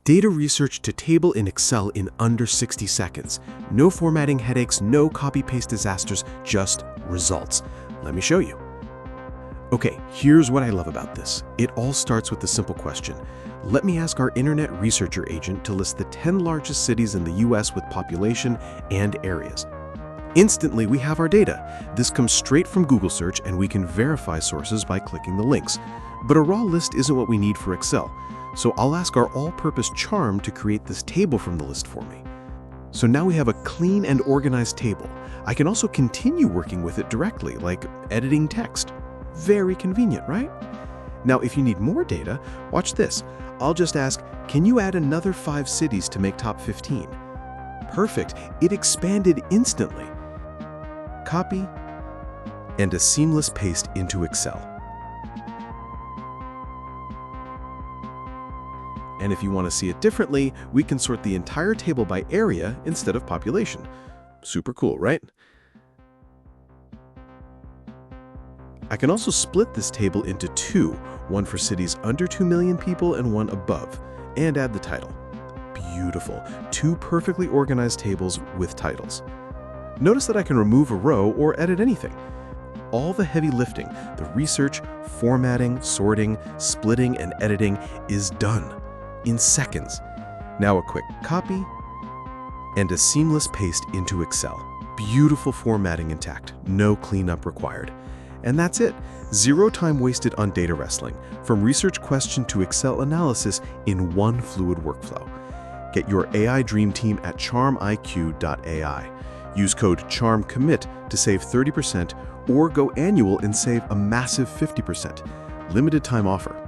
Data research to table in Excel in under 60 seconds. No formatting headaches, no copy-paste disasters, just results. Let me show you. Okay, here's what I love about this. It all starts with the simple question. Let me ask our internet researcher agent to list the 10 largest cities in the US with population and areas. Instantly, we have our data. This comes straight from Google search, and we can verify sources by clicking the links. But a raw list isn't what we need for Excel. So I'll ask our all-purpose Charm to create this table from the list for me. So now we have a clean and organized table. I can also continue working with it directly, like editing text. Very convenient, right? Now, if you need more data, watch this. I'll just ask, can you add another 5 cities to make top 15? Perfect. It expanded instantly. Copy and a seamless paste into Excel. And if you want to see it differently, we can sort the entire table by area instead of population. Super cool, right? I can also split this table into 2, one for cities under 2 million people and one above, and add the title. Beautiful. 2 perfectly organized tables with titles. Notice that I can remove a row or edit anything. All the heavy lifting, the research, formatting, sorting, splitting, and editing is done in seconds. Now a quick copy and a seamless paste into Excel. Beautiful formatting intact, no cleanup required. And that's it. 0 time wasted on data wrestling, from research question to Excel analysis in one fluid workflow. Get your AI dream team at CharmIQ.ai. Use code CHARMCOMMIT to save 30% or go annual and save a massive 50%. Limited time offer.